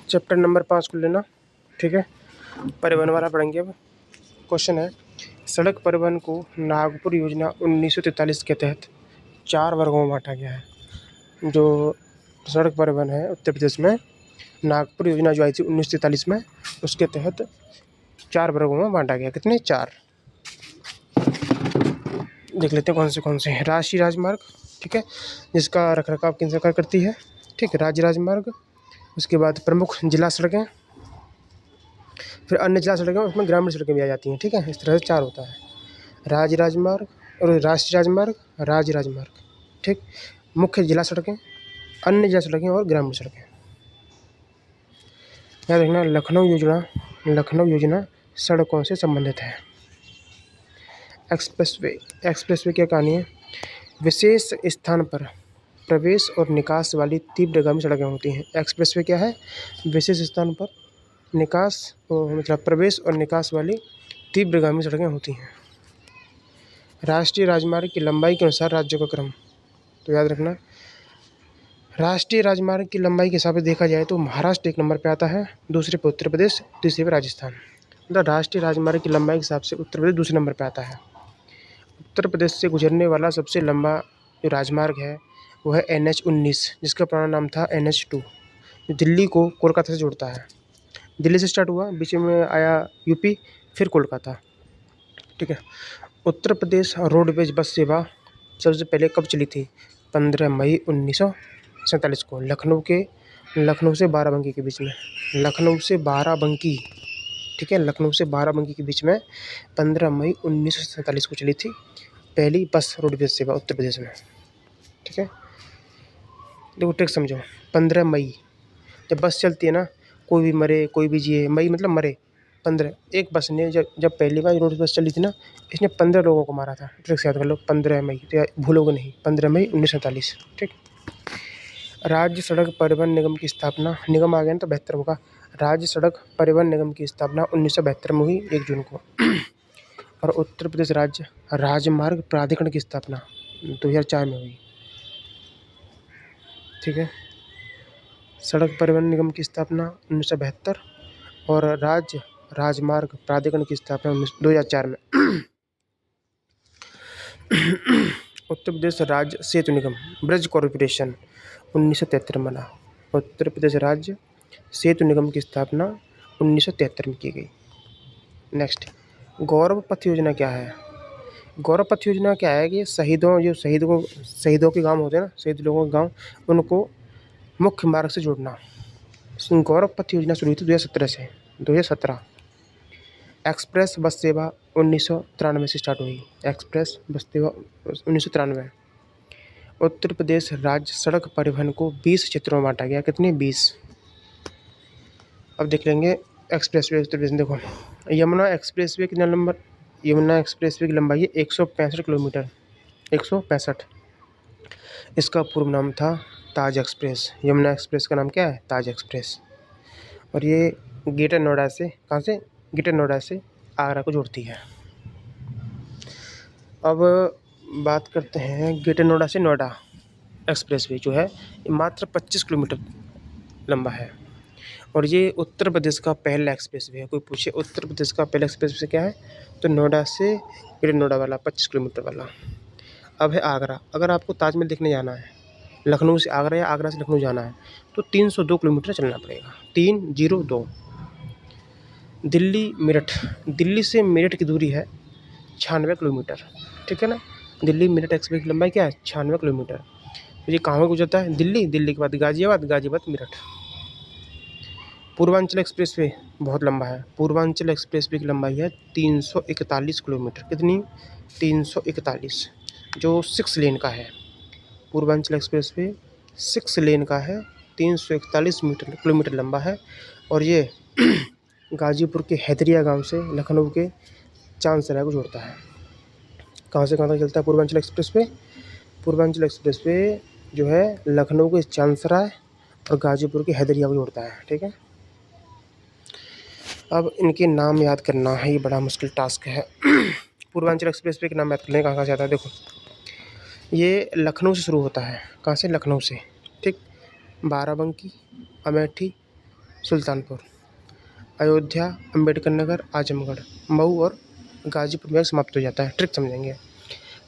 Chapter number 5 को लेना, ठीक है। परिवहन वाला पढ़ेंगे अब। क्वेश्चन है, सड़क परिवहन को नागपुर योजना 1943 के तहत 4 वर्गों में बांटा गया है। जो सड़क परिवहन है उत्तर प्रदेश में, नागपुर योजना जो आई थी 1943 में, उसके तहत 4 वर्गों में बांटा गया। कितने? 4। देख लेते हैं कौन से हैं। राष्ट्रीय राजमार्ग, ठीक है, जिसका रखरखाव केंद्र सरकार करती है, ठीक है। राज्य राजमार्ग, उसके बाद प्रमुख जिला सड़कें, फिर अन्य जिला सड़कें, उसमें ग्रामीण सड़कें भी आ जाती हैं, ठीक है। इस तरह से 4 होता है। राज्य राजमार्ग और राष्ट्रीय राजमार्ग, राज्य राजमार्ग, ठीक। मुख्य जिला सड़कें, अन्य जिला सड़कें और ग्रामीण सड़कें। याद रखना, लखनऊ योजना सड़कों से संबंधित है। एक्सप्रेसवे क्या कहानी है? विशेष स्थान पर प्रवेश और निकास वाली तीव्रगामी सड़कें होती हैं। एक्सप्रेसवे क्या है? विशेष स्थान पर मतलब प्रवेश और निकास वाली तीव्रगामी सड़कें होती हैं। राष्ट्रीय राजमार्ग की लंबाई के अनुसार राज्यों का क्रम, तो याद रखना, राष्ट्रीय राजमार्ग की लंबाई के हिसाब से देखा जाए तो महाराष्ट्र 1 नंबर पे आता है, दूसरे पे उत्तर प्रदेश, तीसरे पे राजस्थान। मतलब राष्ट्रीय राजमार्ग की लंबाई के हिसाब से उत्तर प्रदेश दूसरे नंबर पे आता है। उत्तर प्रदेश से गुजरने वाला सबसे लंबा जो राजमार्ग है वो है NH-19, जिसका पुराना नाम था NH-2, जो दिल्ली को कोलकाता से जोड़ता है। दिल्ली से स्टार्ट हुआ, बीच में आया यूपी, फिर कोलकाता, ठीक है। उत्तर प्रदेश रोडवेज बस सेवा सबसे पहले कब चली थी? 15 मई 1947 को, लखनऊ से बाराबंकी के बीच में। लखनऊ से बाराबंकी, ठीक है, लखनऊ से बाराबंकी के बीच में 15 मई 1947 को चली थी पहली बस रोडवेज सेवा उत्तर प्रदेश में, ठीक है। देखो ट्रिक समझो, 15 मई जब बस चलती है ना, कोई भी मरे कोई भी जिए, मई मतलब मरे। 15, एक बस ने जब पहली बार रोड बस चली थी ना, इसने 15 लोगों को मारा था। ट्रिक से याद कर लो, 15 मई, तो भूलोगे नहीं, 15 मई 1947, ठीक। राज्य सड़क परिवहन निगम की स्थापना, निगम आ गया ना तो बेहतर होगा। राज्य सड़क परिवहन निगम की स्थापना 1972 में हुई, 1 जून को। और उत्तर प्रदेश राज्य राजमार्ग प्राधिकरण की स्थापना 2004 में हुई, ठीक है। सड़क परिवहन निगम की स्थापना 1972 और राज्य राजमार्ग प्राधिकरण की स्थापना 2004 में। उत्तर प्रदेश राज्य सेतु निगम ब्रिज कॉर्पोरेशन 1973 में बना। उत्तर प्रदेश राज्य सेतु निगम की स्थापना 1973 में की गई। नेक्स्ट, गौरव पथ योजना क्या है? गौरव पथ योजना क्या है कि शहीदों के गांव होते हैं ना, शहीद लोगों के गांव, उनको मुख्य मार्ग से जोड़ना। गौरव पथ योजना शुरू हुई थी 2017। एक्सप्रेस बस सेवा 1993 से स्टार्ट हुई। एक्सप्रेस बस सेवा 1993। उत्तर प्रदेश राज्य सड़क परिवहन को 20 क्षेत्रों में बांटा गया। कितने? 20। अब देख लेंगे एक्सप्रेसवे उत्तर प्रदेश में। देखो, यमुना एक्सप्रेसवे कितना नंबर? यमुना एक्सप्रेसवे की लंबाई है 165 किलोमीटर, 165। इसका पूर्व नाम था ताज एक्सप्रेस। यमुना एक्सप्रेस का नाम क्या है? ताज एक्सप्रेस। और ये ग्रेटर नोएडा से, कहाँ से? ग्रेटर नोएडा से आगरा को जोड़ती है। अब बात करते हैं ग्रेटर नोएडा से नोएडा एक्सप्रेसवे जो है, ये मात्र 25 किलोमीटर लंबा है। और ये उत्तर प्रदेश का पहला एक्सप्रेसवे है। कोई पूछे उत्तर प्रदेश का पहला एक्सप्रेसवे क्या है, तो नोएडा से ग्रेटर नोएडा वाला 25 किलोमीटर वाला। अब है आगरा। अगर आपको ताजमहल देखने जाना है, लखनऊ से आगरा या आगरा से लखनऊ जाना है, तो 302 किलोमीटर चलना पड़ेगा। 302। दिल्ली से मेरठ की दूरी है 96 किलोमीटर, ठीक है ना। दिल्ली मेरठ एक्सप्रेस की लंबाई क्या है? 96 किलोमीटर। तो ये कहाँ गुजरता है? दिल्ली के बाद गाजियाबाद मेरठ। पूर्वांचल एक्सप्रेसवे बहुत लंबा है। पूर्वांचल एक्सप्रेसवे की लंबाई है 341 किलोमीटर। कितनी? 341, जो 6 लेन का है। पूर्वांचल एक्सप्रेसवे 6 लेन का है, 341 किलोमीटर लंबा है। और ये गाजीपुर के हैदरिया गांव से लखनऊ के चांदसराय को जोड़ता है। कहाँ से कहाँ तक चलता है पूर्वांचल एक्सप्रेसवे? पूर्वांचल एक्सप्रेसवे जो है लखनऊ के चांदसराय और गाजीपुर के हैदरिया को जोड़ता है, ठीक है। अब इनके नाम याद करना है, ये बड़ा मुश्किल टास्क है। पूर्वांचल एक्सप्रेसवे के नाम याद करने कहाँ से आता है? देखो, ये लखनऊ से शुरू होता है। कहाँ से? लखनऊ से, ठीक। बाराबंकी, अमेठी, सुल्तानपुर, अयोध्या, अम्बेडकर नगर, आजमगढ़, मऊ और गाजीपुर में समाप्त हो जाता है। ट्रिक समझेंगे।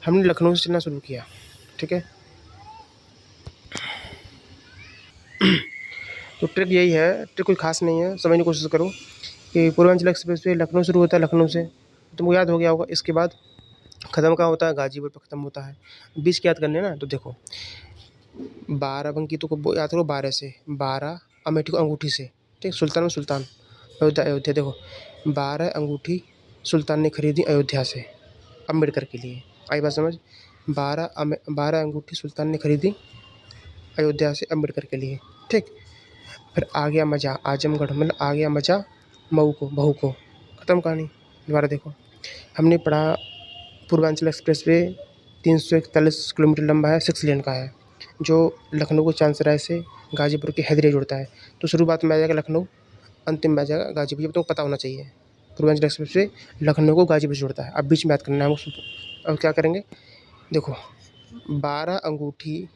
हमने लखनऊ से चलना शुरू किया, ठीक है। तो ट्रिक यही है, ट्रिक कोई खास नहीं है, समझने की कोशिश करो कि पूर्वांचल एक्सप्रेस वे लखनऊ शुरू होता है, लखनऊ से तुमको याद हो गया होगा। इसके बाद ख़त्म कहाँ होता है? गाजीपुर पर ख़त्म होता है। बीच की याद करनी है ना, तो देखो 12 तो को याद करो, 12 से 12 अमेठी को अंगूठी से, ठीक। सुल्तान में सुल्तान, अयोध्या अयोध्या देखो 12 अंगूठी सुल्तान ने खरीदी अयोध्या से अम्बेडकर के लिए। आई बात समझ? 12 अंगूठी सुल्तान ने खरीदी अयोध्या से अम्बेडकर के लिए, ठीक। फिर आ गया मजा आजमगढ़, मतलब आ गया मजा मऊ को, बहू को। ख़त्म कहानी। दोबारा देखो, हमने पढ़ा पूर्वांचल एक्सप्रेस वे 341 किलोमीटर लंबा है, 6 लेन का है, जो लखनऊ को चांसराय से गाजीपुर के हैदरिया जोड़ता है। तो शुरुआत में आ जाएगा लखनऊ, अंतिम में आ जाएगा गाजीपुर। ये तुमको पता होना चाहिए। पूर्वांचल एक्सप्रेस वे लखनऊ को गाजीपुर से जोड़ता है। अब बीच में याद करना है वो। अब क्या करेंगे? देखो 12 अंगूठी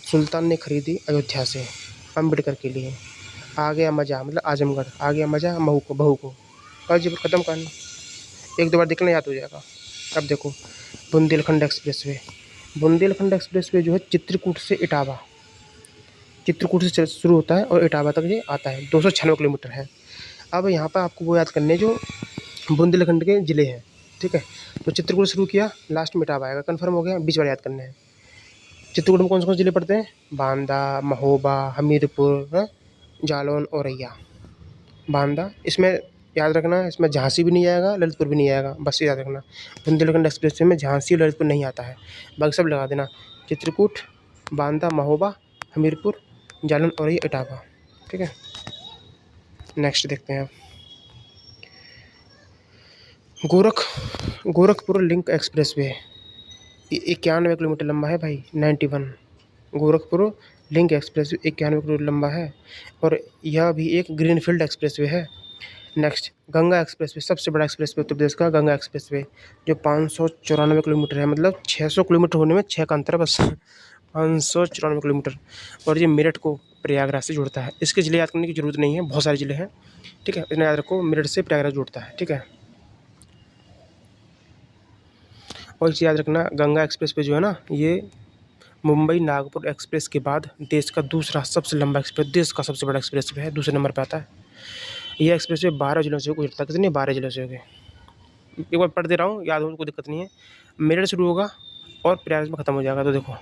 सुल्तान ने खरीदी अयोध्या से अम्बेडकर के लिए। आ गया मजा, मतलब आजमगढ़, आ गया मजा मऊ को, बहू को, गाजीपुर। ख़त्म कहानी। 1-2 बार देखना, याद हो जाएगा। अब देखो Bundelkhand express way. Bundelkhand express way जो है चित्रकूट से इटावा, चित्रकूट से शुरू होता है और इटावा तक ये आता है। 296 किलोमीटर है। अब यहाँ पर आपको वो याद करने जो बुंदेलखंड के ज़िले हैं, ठीक है। तो चित्रकूट शुरू किया, लास्ट में इटावा आएगा। कन्फर्म हो गया? बीच वाले याद करने हैं। चित्रकूट में कौन कौन से ज़िले पड़ते हैं? बांदा, महोबा, हमीरपुर, जालौन, औरैया। बांदा, इसमें याद रखना, इसमें झांसी भी नहीं आएगा, ललितपुर भी नहीं आएगा, बस याद रखना। बुंदेलखंड एक्सप्रेस वे में झांसी और ललितपुर नहीं आता है, बाकी सब लगा देना। चित्रकूट, बांदा, महोबा, हमीरपुर, जालौन, औरैया, इटावा, ठीक है। नेक्स्ट देखते हैं अब Gorakhpur link express way. 91 kilometre लंबा है भाई, 91। Gorakhpur link express way 91 kilometre लंबा है और यह भी एक ग्रीनफील्ड एक्सप्रेस वे है। नेक्स्ट गंगा एक्सप्रेस वे, सबसे बड़ा एक्सप्रेस वे उत्तर प्रदेश का गंगा एक्सप्रेस वे, जो 594 किलोमीटर है, मतलब 600 किलोमीटर होने में 6 का अंतर है बस। 594 किलोमीटर, और ये मेरठ को प्रयागराज से जोड़ता है। इसके ज़िले याद करने की ज़रूरत नहीं है, बहुत सारे ज़िले हैं, ठीक है। इतना याद रखो, मेरठ से प्रयागराज जोड़ता है, ठीक है। और इसे याद रखना, गंगा एक्सप्रेस वे जो है ना, ये मुंबई नागपुर एक्सप्रेस के बाद देश का दूसरा सबसे लंबा एक्सप्रेस, देश का सबसे बड़ा एक्सप्रेस वे है, दूसरे नंबर पर आता है। यह एक्सप्रेस वे 12 जिलों से गुजरता है। कितने? 12 जिलों से हो गए। एक बार पढ़ दे रहा हूँ, याद हो, कोई दिक्कत नहीं है। मेरठ शुरू होगा और प्रयागराज में ख़त्म हो जाएगा। तो देखो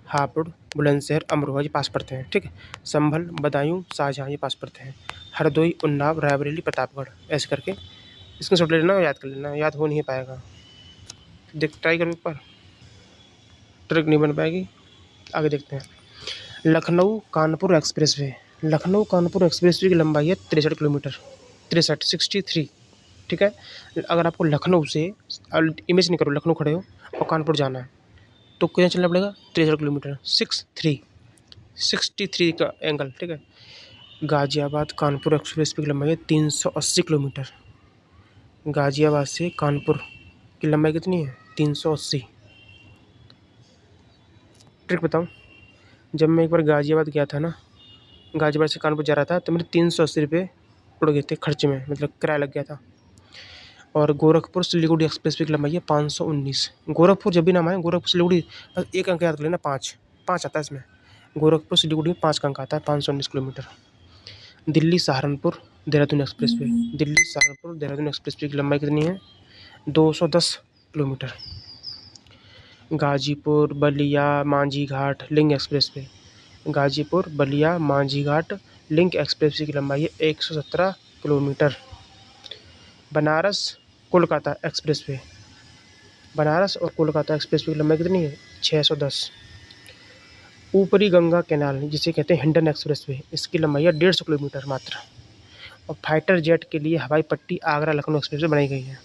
हापुड़, बुलंदशहर, अमरोहा ये पास पड़ते हैं, ठीक है। संभल, बदायूं, शाहजहाँ ये पास पड़ते हैं। हरदोई, उन्नाव, रायबरेली, प्रतापगढ़, ऐसे करके इसको शॉर्ट ले लेना, याद कर लेना। याद हो नहीं पाएगा, देख ट्राई करो एक बार, ट्रिक नहीं बन पाएगी। आगे देखते हैं Lucknow Kanpur express way. Lucknow Kanpur express way की लंबाई है 63 किलोमीटर, 63, ठीक है। अगर आपको लखनऊ से, इमेज नहीं करो, लखनऊ खड़े हो और कानपुर जाना है, तो कितना चलना पड़ेगा? 63 किलोमीटर, 63 का एंगल, ठीक है। गाज़ियाबाद कानपुर एक्सप्रेस वे की लंबाई है 380 किलोमीटर। गाज़ियाबाद से कानपुर की लंबाई कितनी है? 380। ट्रिक बताऊँ, जब मैं एक बार गाज़ियाबाद गया था ना, गाज़ियाबाद से कानपुर जा रहा था, तो मेरे 380 रुपये उड़ गए थे खर्च में, मतलब किराया लग गया था। और गोरखपुर सिलीगुड़ी एक्सप्रेस वे की लंबाई है 519। गोरखपुर जब भी नाम आए, गोरखपुर सिलीगुड़ी, बस एक अंक याद कर लेना, 5 आता है इसमें। गोरखपुर सिलीगुड़ी में 5 का अंक आता है, 519 kilometre. Delhi Saharanpur Dehradun expressway, Delhi Saharanpur Dehradun expressway की लंबाई कितनी है? 210 kilometre. Ghazipur Ballia Manjhi Ghat link expressway, Ghazipur Ballia Manjhi Ghat link expressway की लंबाई है 117 kilometre. Banaras Kolkata expressway, Banaras और कोलकाता एक्सप्रेस वे की लंबाई कितनी है? 610। ऊपरी गंगा कैनाल, जिसे कहते हैं हिंडन एक्सप्रेस वे, इसकी लंबाई है 150 किलोमीटर मात्र। और फाइटर जेट के लिए हवाई पट्टी आगरा लखनऊ एक्सप्रेस वे बनाई गई है।